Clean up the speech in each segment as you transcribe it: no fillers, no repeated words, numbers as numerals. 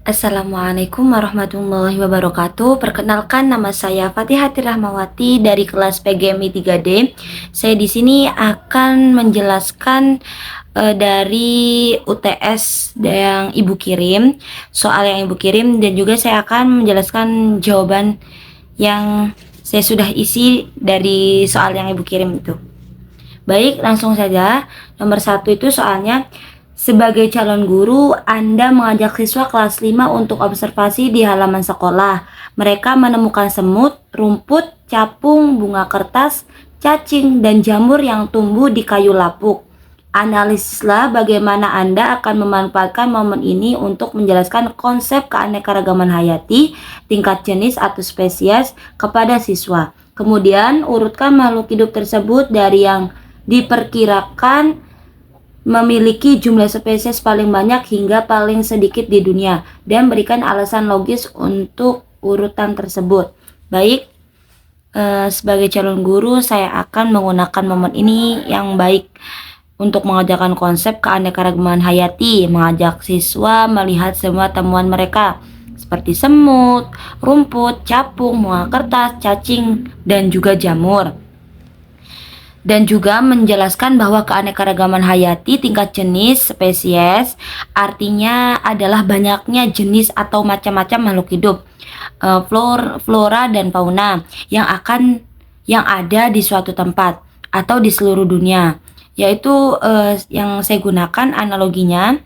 Assalamualaikum warahmatullahi wabarakatuh. Perkenalkan, nama saya Fatihati Rahmawati dari kelas PGMI 3D. Saya di sini akan menjelaskan dari UTS yang Ibu kirim, soal yang Ibu kirim, dan juga saya akan menjelaskan jawaban yang saya sudah isi dari soal yang Ibu kirim itu. Baik, langsung saja. Nomor 1 itu soalnya, sebagai calon guru, Anda mengajak siswa kelas 5 untuk observasi di halaman sekolah. Mereka menemukan semut, rumput, capung, bunga kertas, cacing, dan jamur yang tumbuh di kayu lapuk. Analisislah bagaimana Anda akan memanfaatkan momen ini untuk menjelaskan konsep keanekaragaman hayati, tingkat jenis atau spesies kepada siswa. Kemudian, urutkan makhluk hidup tersebut dari yang diperkirakan memiliki jumlah spesies paling banyak hingga paling sedikit di dunia, dan berikan alasan logis untuk urutan tersebut. Baik, sebagai calon guru saya akan menggunakan momen ini yang baik untuk mengajarkan konsep keanekaragaman hayati, mengajak siswa melihat semua temuan mereka seperti semut, rumput, capung, bunga kertas, cacing, dan juga jamur. Dan juga menjelaskan bahwa keanekaragaman hayati tingkat jenis spesies artinya adalah banyaknya jenis atau macam-macam makhluk hidup, flora dan fauna yang ada di suatu tempat atau di seluruh dunia. Yaitu yang saya gunakan analoginya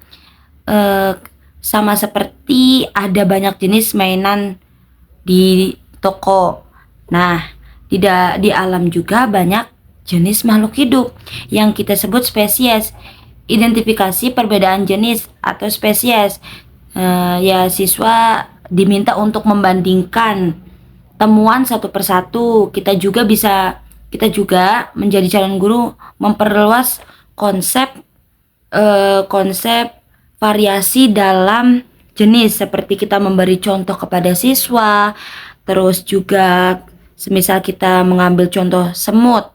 sama seperti ada banyak jenis mainan di toko. Nah, di alam juga banyak jenis makhluk hidup yang kita sebut spesies. Identifikasi perbedaan jenis atau spesies. Ya, siswa diminta untuk membandingkan temuan satu persatu. Kita juga menjadi calon guru memperluas konsep variasi dalam jenis, seperti kita memberi contoh kepada siswa. Terus juga semisal kita mengambil contoh semut,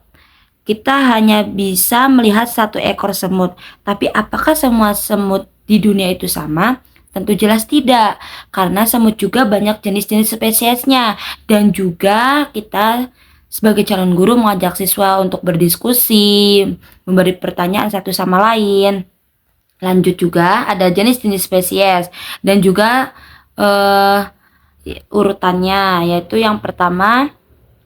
kita hanya bisa melihat satu ekor semut, tapi apakah semua semut di dunia itu sama? Tentu jelas tidak, karena semut juga banyak jenis-jenis spesiesnya. Dan juga kita sebagai calon guru mengajak siswa untuk berdiskusi, memberi pertanyaan satu sama lain. Lanjut juga ada jenis-jenis spesies dan juga urutannya, yaitu yang pertama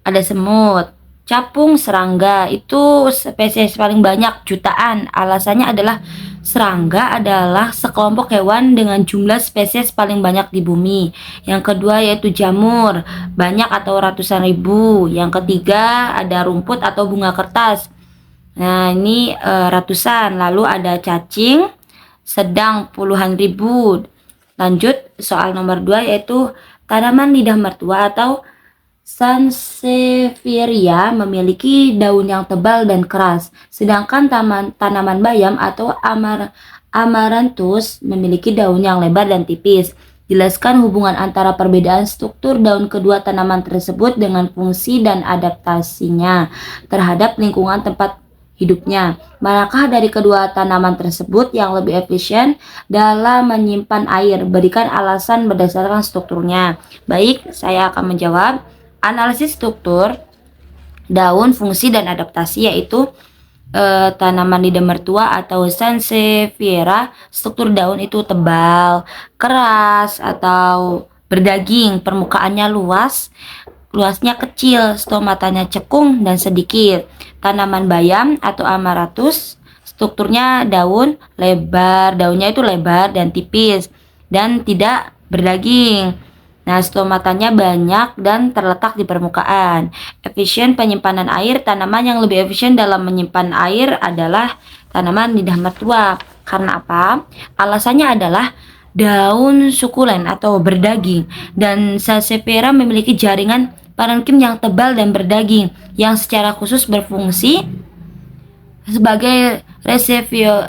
ada semut, capung, serangga. Itu spesies paling banyak, jutaan. Alasannya adalah serangga adalah sekelompok hewan dengan jumlah spesies paling banyak di bumi. Yang kedua yaitu jamur, banyak atau ratusan ribu. Yang ketiga ada rumput atau bunga kertas. Nah, ini ratusan. Lalu ada cacing, sedang puluhan ribu. Lanjut soal nomor 2 yaitu tanaman lidah mertua atau Sansevieria memiliki daun yang tebal dan keras, sedangkan tanaman bayam atau Amaranthus memiliki daun yang lebar dan tipis. Jelaskan hubungan antara perbedaan struktur daun kedua tanaman tersebut dengan fungsi dan adaptasinya terhadap lingkungan tempat hidupnya. Manakah dari kedua tanaman tersebut yang lebih efisien dalam menyimpan air? Berikan alasan berdasarkan strukturnya. Baik, saya akan menjawab. Analisis struktur daun, fungsi, dan adaptasi, yaitu tanaman lidah mertua atau Sansevieria, struktur daun itu tebal, keras, atau berdaging, permukaannya luasnya kecil, stomatanya cekung dan sedikit. Tanaman bayam atau Amaranthus, strukturnya daun lebar, daunnya itu lebar dan tipis dan tidak berdaging. Nah, stomatanya banyak dan terletak di permukaan. Efisien penyimpanan air, tanaman yang lebih efisien dalam menyimpan air adalah tanaman lidah mertua. Karena apa? Alasannya adalah daun sukulen atau berdaging, dan Sansevieria memiliki jaringan parenkim yang tebal dan berdaging yang secara khusus berfungsi sebagai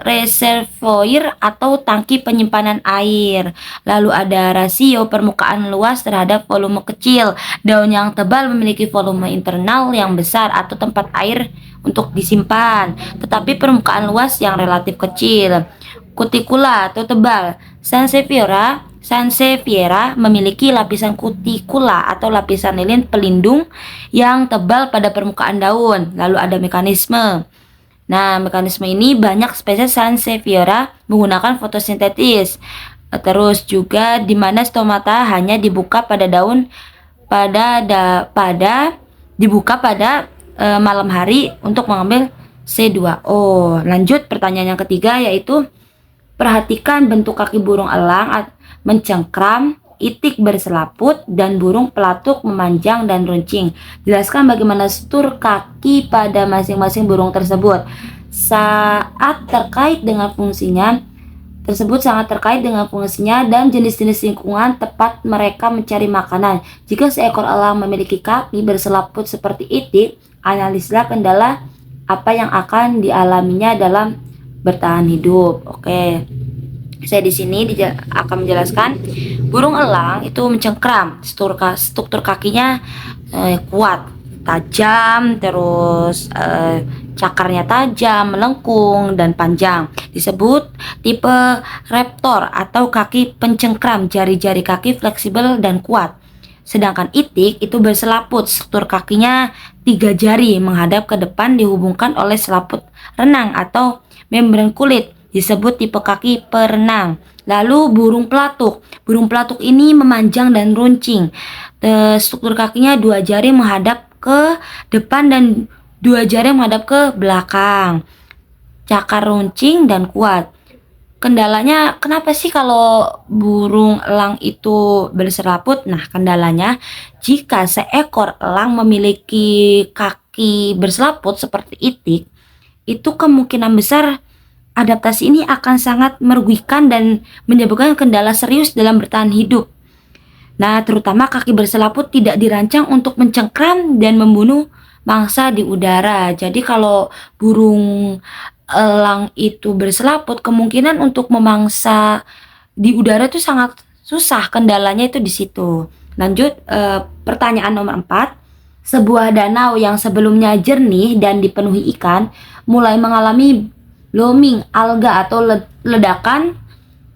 reservoir atau tangki penyimpanan air. Lalu ada rasio permukaan luas terhadap volume kecil. Daun yang tebal memiliki volume internal yang besar atau tempat air untuk disimpan, tetapi permukaan luas yang relatif kecil. Kutikula atau tebal. Sansevieria Sansevieria memiliki lapisan kutikula atau lapisan lilin pelindung yang tebal pada permukaan daun. Lalu ada mekanisme. Nah, mekanisme ini banyak spesies Sansevieria menggunakan fotosintesis. Terus juga di mana stomata hanya dibuka pada daun dibuka pada malam hari untuk mengambil C2O. Lanjut pertanyaan yang ketiga yaitu perhatikan bentuk kaki burung elang mencengkram, itik berselaput, dan burung pelatuk memanjang dan runcing. Jelaskan bagaimana struktur kaki pada masing-masing burung tersebut. Sangat terkait dengan fungsinya dan jenis-jenis lingkungan tempat mereka mencari makanan. Jika seekor elang memiliki kaki berselaput seperti itik, analislah kendala apa yang akan dialaminya dalam bertahan hidup. Oke. Saya di sini akan menjelaskan burung elang itu mencengkram, struktur kakinya kuat, tajam, terus cakarnya tajam, melengkung, dan panjang. Disebut tipe raptor atau kaki pencengkram, jari-jari kaki fleksibel dan kuat. Sedangkan itik itu berselaput, struktur kakinya 3 jari menghadap ke depan dihubungkan oleh selaput renang atau membran kulit. Disebut tipe kaki perenang. Lalu burung pelatuk ini memanjang dan runcing. Struktur kakinya 2 jari menghadap ke depan dan 2 jari menghadap ke belakang. Cakar runcing dan kuat. Kendalanya kenapa sih kalau burung elang itu berselaput? Nah, kendalanya jika seekor elang memiliki kaki berselaput seperti itik, itu kemungkinan besar adaptasi ini akan sangat merugikan dan menyebabkan kendala serius dalam bertahan hidup. Nah, terutama kaki berselaput tidak dirancang untuk mencengkram dan membunuh mangsa di udara. Jadi kalau burung elang itu berselaput, kemungkinan untuk memangsa di udara itu sangat susah. Kendalanya itu di situ. Lanjut, pertanyaan nomor 4. Sebuah danau yang sebelumnya jernih dan dipenuhi ikan mulai mengalami blooming alga atau ledakan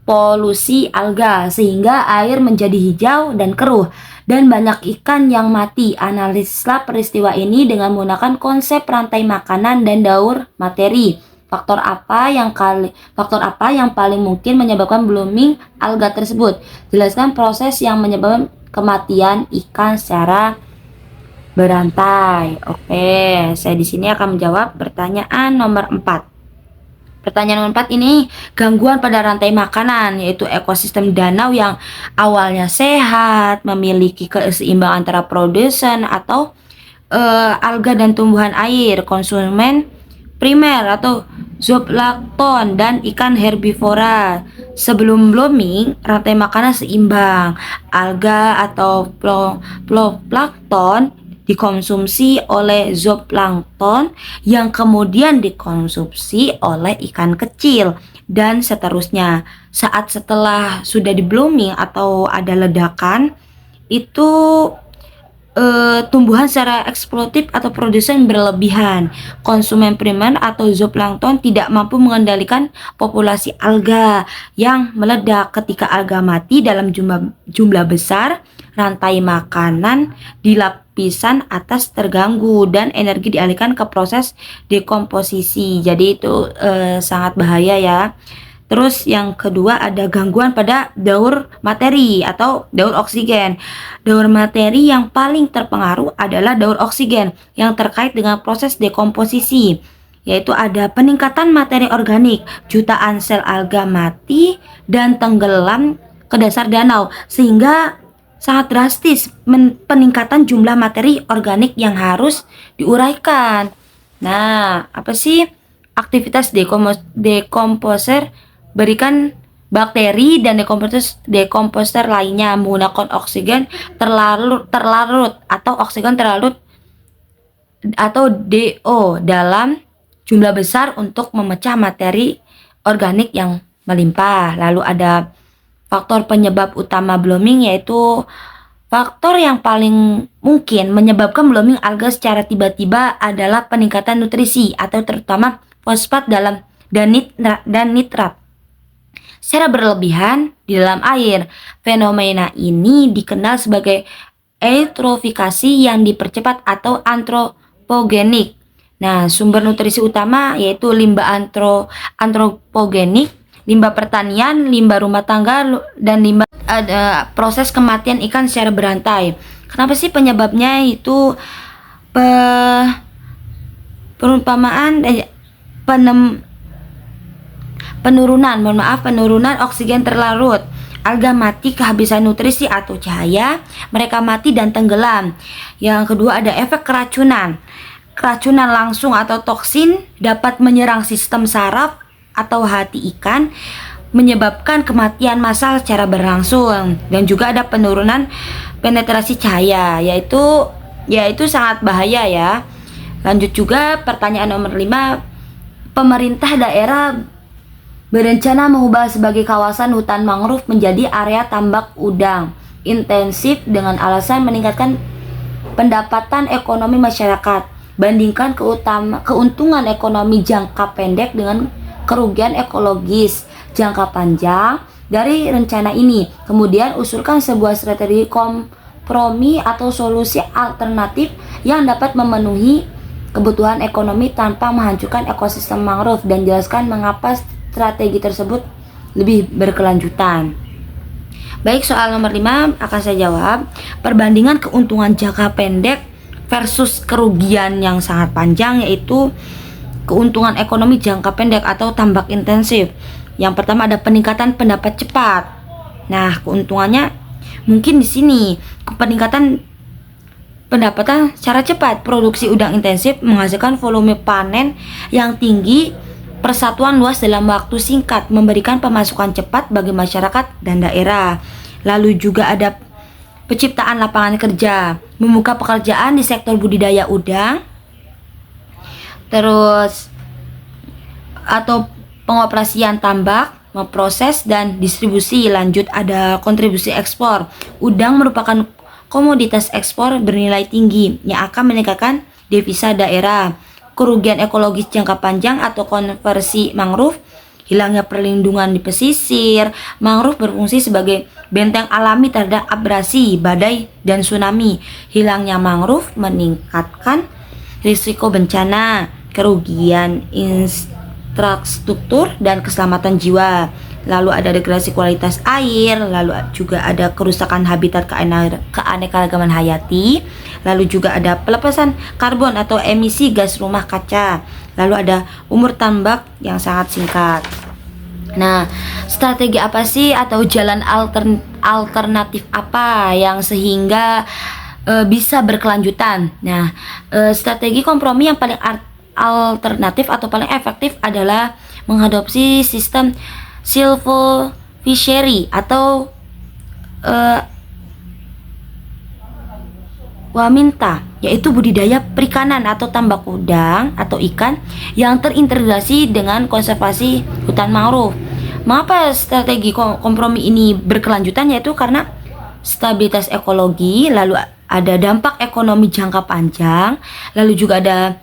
polusi alga sehingga air menjadi hijau dan keruh dan banyak ikan yang mati. Analislah peristiwa ini dengan menggunakan konsep rantai makanan dan daur materi. Faktor apa yang paling mungkin menyebabkan blooming alga tersebut? Jelaskan proses yang menyebabkan kematian ikan secara berantai. Oke, saya di sini akan menjawab pertanyaan nomor 4. Pertanyaan nomor 4 ini gangguan pada rantai makanan, yaitu ekosistem danau yang awalnya sehat, memiliki keseimbangan antara produsen atau alga dan tumbuhan air, konsumen primer atau zooplankton dan ikan herbivora. Sebelum blooming, rantai makanan seimbang. Alga atau plankton dikonsumsi oleh zooplankton yang kemudian dikonsumsi oleh ikan kecil dan seterusnya. Saat setelah sudah di blooming atau ada ledakan, itu tumbuhan secara eksploitatif atau produsen berlebihan. Konsumen primer atau zooplankton tidak mampu mengendalikan populasi alga yang meledak. Ketika alga mati dalam jumlah besar, rantai makanan di lapisan atas terganggu dan energi dialihkan ke proses dekomposisi. Jadi itu sangat bahaya ya. Terus yang kedua ada gangguan pada daur materi atau daur oksigen. Daur materi yang paling terpengaruh adalah daur oksigen yang terkait dengan proses dekomposisi, yaitu ada peningkatan materi organik, jutaan sel alga mati dan tenggelam ke dasar danau sehingga sangat drastis peningkatan jumlah materi organik yang harus diuraikan. Nah, apa sih aktivitas dekomposer? Berikan bakteri dan dekomposer lainnya menggunakan oksigen terlarut atau oksigen terlarut atau DO dalam jumlah besar untuk memecah materi organik yang melimpah. Lalu ada faktor penyebab utama blooming, yaitu faktor yang paling mungkin menyebabkan blooming alga secara tiba-tiba adalah peningkatan nutrisi atau terutama fosfat dan nitrat. secara berlebihan di dalam air. Fenomena ini dikenal sebagai eutrofikasi yang dipercepat atau antropogenik. Nah, sumber nutrisi utama yaitu limbah antropogenik, limbah pertanian, limbah rumah tangga, dan limbah proses kematian ikan secara berantai. Kenapa sih penyebabnya? Itu perumpamaan penurunan oksigen terlarut, alga mati kehabisan nutrisi atau cahaya, mereka mati dan tenggelam. Yang kedua ada efek keracunan. Keracunan langsung atau toksin dapat menyerang sistem saraf atau hati ikan, menyebabkan kematian massal secara berlangsung. Dan juga ada penurunan penetrasi cahaya, yaitu sangat bahaya ya. Lanjut juga pertanyaan nomor 5. Pemerintah daerah berencana mengubah sebagai kawasan hutan mangrove menjadi area tambak udang intensif dengan alasan meningkatkan pendapatan ekonomi masyarakat. Bandingkan keuntungan ekonomi jangka pendek dengan kerugian ekologis jangka panjang dari rencana ini. Kemudian usulkan sebuah strategi kompromi atau solusi alternatif yang dapat memenuhi kebutuhan ekonomi tanpa menghancurkan ekosistem mangrove, dan jelaskan mengapa strategi tersebut lebih berkelanjutan. Baik, soal nomor 5 akan saya jawab. Perbandingan keuntungan jangka pendek versus kerugian yang sangat panjang, yaitu keuntungan ekonomi jangka pendek atau tambak intensif. Yang pertama ada peningkatan pendapat cepat. Nah, keuntungannya mungkin di sini peningkatan pendapatan secara cepat. Produksi udang intensif menghasilkan volume panen yang tinggi, persatuan luas dalam waktu singkat, memberikan pemasukan cepat bagi masyarakat dan daerah. Lalu juga ada penciptaan lapangan kerja, membuka pekerjaan di sektor budidaya udang, terus atau pengoperasian tambak, memproses dan distribusi. Lanjut ada kontribusi ekspor. Udang merupakan komoditas ekspor bernilai tinggi yang akan meningkatkan devisa daerah. Kerugian ekologis jangka panjang atau konversi mangrove, hilangnya perlindungan di pesisir. Mangrove berfungsi sebagai benteng alami terhadap abrasi, badai, dan tsunami. Hilangnya mangrove meningkatkan risiko bencana, kerugian infrastruktur, dan keselamatan jiwa. Lalu ada degradasi kualitas air, lalu juga ada kerusakan habitat keanekaragaman hayati, lalu juga ada pelepasan karbon atau emisi gas rumah kaca, lalu ada umur tambak yang sangat singkat. Nah, strategi apa sih atau jalan alternatif apa yang sehingga bisa berkelanjutan? Nah, strategi kompromi yang paling alternatif atau paling efektif adalah mengadopsi sistem silvofishery atau waminta, yaitu budidaya perikanan atau tambak udang atau ikan yang terintegrasi dengan konservasi hutan mangrove. Mengapa strategi kompromi ini berkelanjutan? Yaitu karena stabilitas ekologi, lalu ada dampak ekonomi jangka panjang, lalu juga ada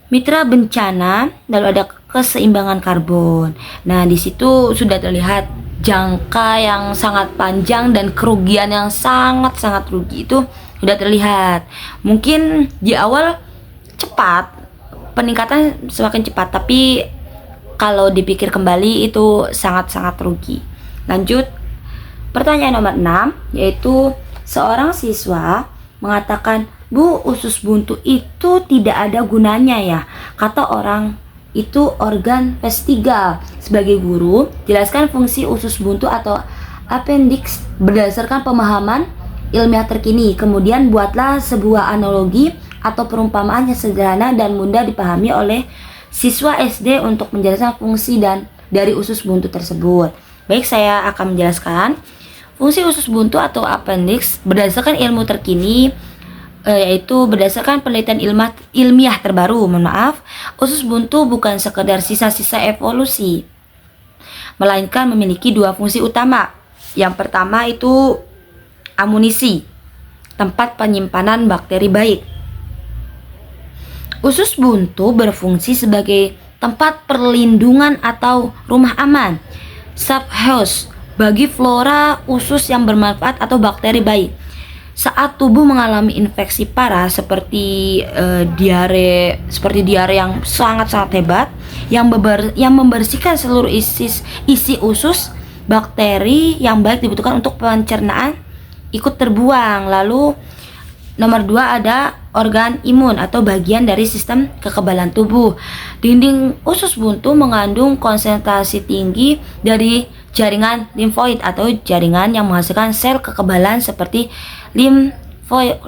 mitra bencana, lalu ada keseimbangan karbon. Nah, di situ sudah terlihat jangka yang sangat panjang dan kerugian yang sangat rugi itu sudah terlihat. Mungkin di awal cepat, peningkatan semakin cepat, tapi kalau dipikir kembali itu sangat rugi. Lanjut, pertanyaan nomor 6, yaitu seorang siswa mengatakan, "Bu, usus buntu itu tidak ada gunanya ya. Kata orang itu organ vestigal." Sebagai guru, jelaskan fungsi usus buntu atau appendix berdasarkan pemahaman ilmiah terkini. Kemudian buatlah sebuah analogi atau perumpamaan yang sederhana dan mudah dipahami oleh siswa SD untuk menjelaskan fungsi dan dari usus buntu tersebut. Baik, saya akan menjelaskan. Fungsi usus buntu atau appendix berdasarkan ilmu terkini, yaitu berdasarkan penelitian ilmiah terbaru. Usus buntu bukan sekedar sisa-sisa evolusi, melainkan memiliki dua fungsi utama. Yang pertama itu amunisi, tempat penyimpanan bakteri baik. Usus buntu berfungsi sebagai tempat perlindungan atau rumah aman. subhost bagi flora usus yang bermanfaat atau bakteri baik. Saat tubuh mengalami infeksi parah seperti diare yang sangat-sangat hebat yang membersihkan seluruh isi usus, bakteri yang baik dibutuhkan untuk pencernaan ikut terbuang. Lalu nomor 2 ada organ imun atau bagian dari sistem kekebalan tubuh. Dinding usus buntu mengandung konsentrasi tinggi dari jaringan limfoid atau jaringan yang menghasilkan sel kekebalan seperti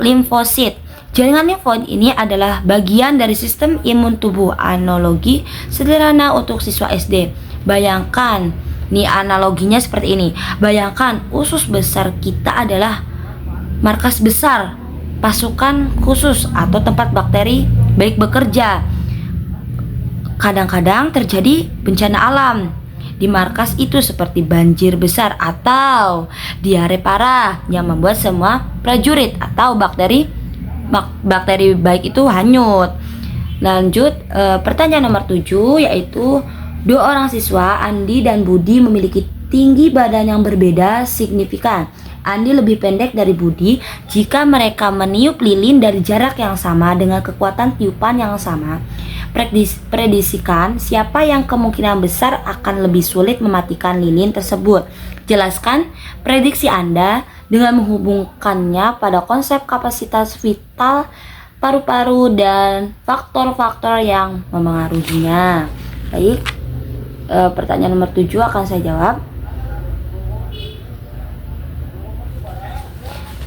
limfosit. Jaringan limfoid ini adalah bagian dari sistem imun tubuh. Analogi sederhana untuk siswa SD. Bayangkan, nih analoginya seperti ini. Bayangkan usus besar kita adalah markas besar pasukan khusus atau tempat bakteri baik bekerja. Kadang-kadang terjadi bencana alam di markas itu seperti banjir besar atau diare parah yang membuat semua prajurit atau bakteri baik itu hanyut. Lanjut pertanyaan nomor 7, yaitu 2 orang siswa Andi dan Budi memiliki tinggi badan yang berbeda signifikan. Andi lebih pendek dari Budi. Jika mereka meniup lilin dari jarak yang sama dengan kekuatan tiupan yang sama, prediksikan siapa yang kemungkinan besar akan lebih sulit mematikan lilin tersebut. Jelaskan prediksi Anda dengan menghubungkannya pada konsep kapasitas vital paru-paru dan faktor-faktor yang memengaruhinya. Baik, pertanyaan nomor 7 akan saya jawab.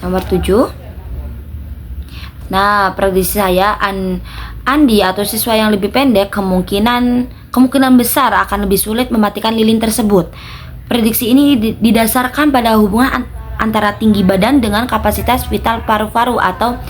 Nomor 7. Nah, prediksi saya Andi atau siswa yang lebih pendek kemungkinan besar akan lebih sulit mematikan lilin tersebut. Prediksi ini didasarkan pada hubungan antara tinggi badan dengan kapasitas vital paru-paru atau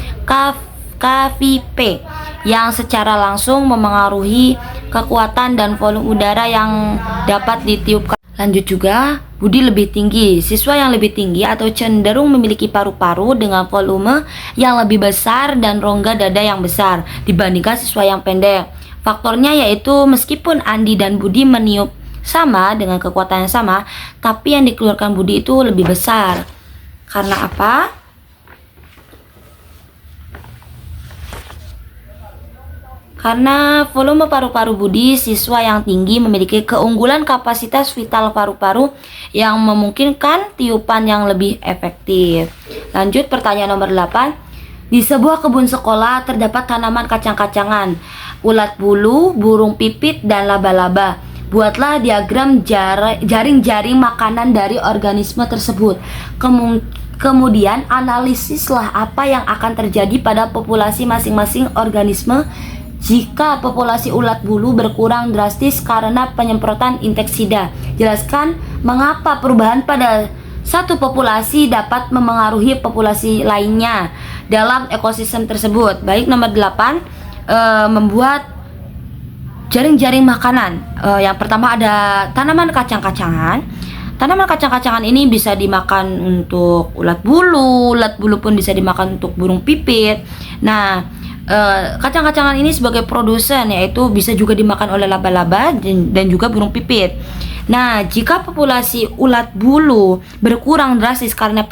KVP yang secara langsung memengaruhi kekuatan dan volume udara yang dapat ditiupkan. Lanjut juga, Budi lebih tinggi. Siswa yang lebih tinggi atau cenderung memiliki paru-paru dengan volume yang lebih besar dan rongga dada yang besar dibandingkan siswa yang pendek. Faktornya yaitu meskipun Andi dan Budi meniup sama dengan kekuatan yang sama, tapi yang dikeluarkan Budi itu lebih besar. Karena apa? Karena volume paru-paru Budi, siswa yang tinggi memiliki keunggulan kapasitas vital paru-paru yang memungkinkan tiupan yang lebih efektif. Lanjut pertanyaan nomor 8. Di sebuah kebun sekolah terdapat tanaman kacang-kacangan, ulat bulu, burung pipit, dan laba-laba. Buatlah diagram jaring-jaring makanan dari organisme tersebut. Kemudian analisislah apa yang akan terjadi pada populasi masing-masing organisme jika populasi ulat bulu berkurang drastis karena penyemprotan inseksida. Jelaskan mengapa perubahan pada satu populasi dapat memengaruhi populasi lainnya dalam ekosistem tersebut. Baik, nomor 8, membuat jaring-jaring makanan. Yang pertama ada tanaman kacang-kacangan. Tanaman kacang-kacangan ini bisa dimakan untuk ulat bulu pun bisa dimakan untuk burung pipit. Nah, kacang-kacangan ini sebagai produsen, yaitu bisa juga dimakan oleh laba-laba dan juga burung pipit. Nah, jika populasi ulat bulu berkurang drastis karena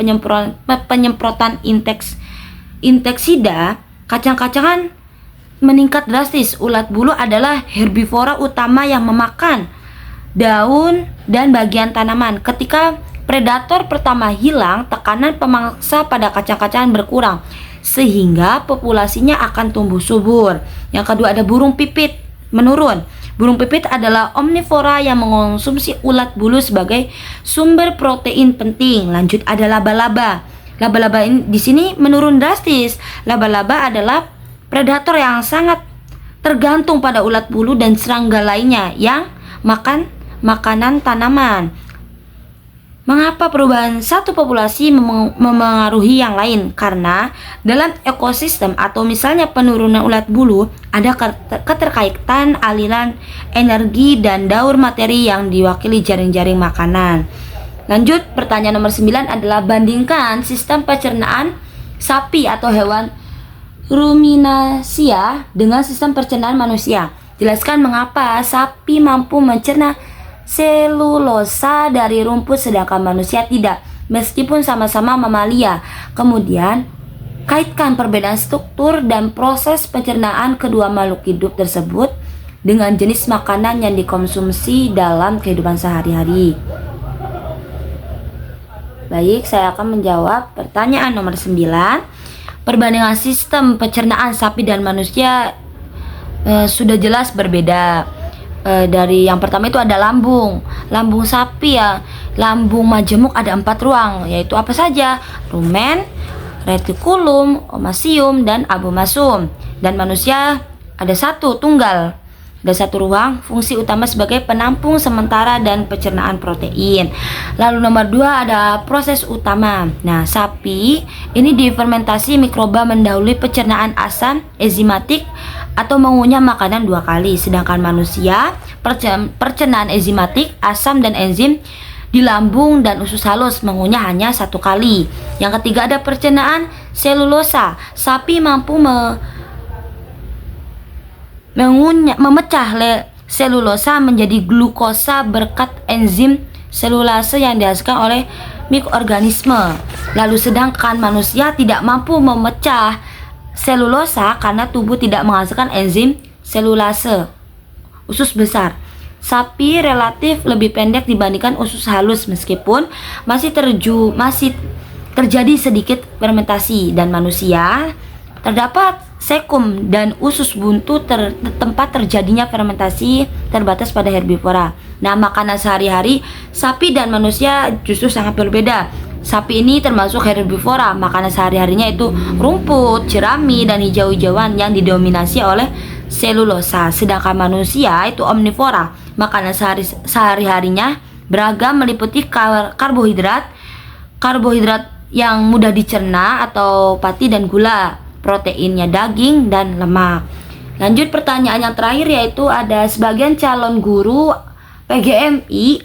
penyemprotan inseksida, kacang-kacangan meningkat drastis. Ulat bulu adalah herbivora utama yang memakan daun dan bagian tanaman. Ketika predator pertama hilang, tekanan pemangsa pada kacang-kacangan berkurang sehingga populasinya akan tumbuh subur. Yang kedua ada burung pipit menurun. Burung pipit adalah omnivora yang mengonsumsi ulat bulu sebagai sumber protein penting. Lanjut ada laba-laba. Laba-laba ini di sini menurun drastis. Laba-laba adalah predator yang sangat tergantung pada ulat bulu dan serangga lainnya yang makan makanan tanaman. Mengapa perubahan satu populasi memengaruhi yang lain? Karena dalam ekosistem atau misalnya penurunan ulat bulu ada keterkaitan aliran energi dan daur materi yang diwakili jaring-jaring makanan. Lanjut, pertanyaan nomor 9 adalah bandingkan sistem pencernaan sapi atau hewan ruminasia dengan sistem pencernaan manusia. Jelaskan mengapa sapi mampu mencerna selulosa dari rumput sedangkan manusia tidak, meskipun sama-sama mamalia. Kemudian kaitkan perbedaan struktur dan proses pencernaan kedua makhluk hidup tersebut dengan jenis makanan yang dikonsumsi dalam kehidupan sehari-hari. Baik, saya akan menjawab pertanyaan nomor 9. Perbandingan sistem pencernaan sapi dan manusia sudah jelas berbeda. Dari yang pertama itu ada lambung sapi ya. Lambung majemuk ada 4 ruang, yaitu apa saja? Rumen, retikulum, omasium, dan abomasum. Dan manusia ada 1 tunggal, ada 1 ruang, fungsi utama sebagai penampung sementara dan pencernaan protein. Lalu nomor 2 ada proses utama. Nah, sapi ini difermentasi mikroba mendahului pencernaan asam enzimatik atau mengunyah makanan 2 kali. Sedangkan manusia pencernaan enzimatik, asam dan enzim di lambung dan usus halus mengunyah hanya 1 kali. Yang ketiga ada pencernaan selulosa. Sapi mampu memecah selulosa menjadi glukosa berkat enzim selulase yang dihasilkan oleh mikroorganisme. Lalu sedangkan manusia tidak mampu memecah selulosa karena tubuh tidak menghasilkan enzim selulase usus besar. Sapi relatif lebih pendek dibandingkan usus halus meskipun masih terjadi sedikit fermentasi, dan manusia terdapat sekum dan usus buntu tempat terjadinya fermentasi terbatas pada herbivora. Nah, makanan sehari-hari sapi dan manusia justru sangat berbeda. Sapi ini termasuk herbivora, makanan sehari-harinya itu rumput, jerami, dan hijau-hijauan yang didominasi oleh selulosa. Sedangkan manusia itu omnivora, makanan sehari-harinya beragam meliputi karbohidrat yang mudah dicerna atau pati dan gula, proteinnya daging dan lemak. Lanjut pertanyaan yang terakhir, yaitu ada sebagian calon guru PGMI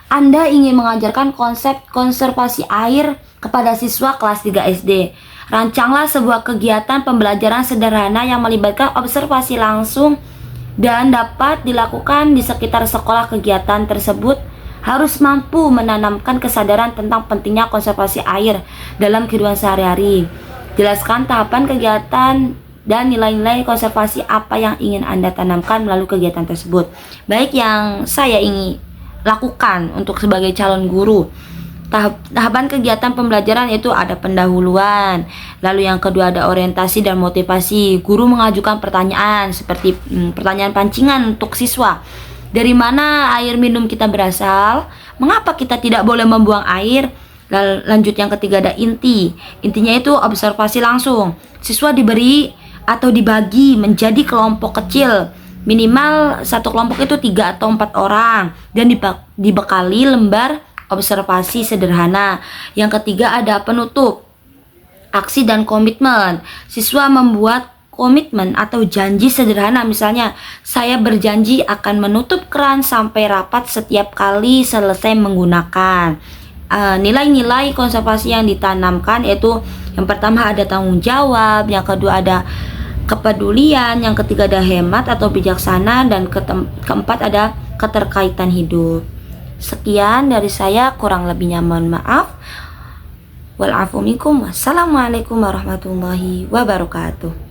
Anda ingin mengajarkan konsep konservasi air kepada siswa kelas 3 SD. Rancanglah sebuah kegiatan pembelajaran sederhana yang melibatkan observasi langsung dan dapat dilakukan di sekitar sekolah. Kegiatan tersebut harus mampu menanamkan kesadaran tentang pentingnya konservasi air dalam kehidupan sehari-hari. Jelaskan tahapan kegiatan dan nilai-nilai konservasi apa yang ingin Anda tanamkan melalui kegiatan tersebut. Baik, yang saya ingin lakukan untuk sebagai calon guru, tahapan kegiatan pembelajaran itu ada pendahuluan, lalu yang kedua ada orientasi dan motivasi. Guru mengajukan pertanyaan seperti pertanyaan pancingan untuk siswa. Dari mana air minum kita berasal? Mengapa kita tidak boleh membuang air? Lanjut yang ketiga ada intinya itu observasi langsung. Siswa diberi atau dibagi menjadi kelompok kecil, minimal satu kelompok itu 3 atau 4 orang, dan dibekali lembar observasi sederhana. Yang ketiga ada penutup, aksi dan komitmen. Siswa membuat komitmen atau janji sederhana, misalnya saya berjanji akan menutup keran sampai rapat setiap kali selesai menggunakan. Nilai-nilai konservasi yang ditanamkan yaitu yang pertama ada tanggung jawab, yang kedua ada kepedulian, yang ketiga ada hemat atau bijaksana, dan keempat ada keterkaitan hidup. Sekian dari saya, kurang lebihnya mohon maaf. Wal afu minkum. Wassalamualaikum warahmatullahi wabarakatuh.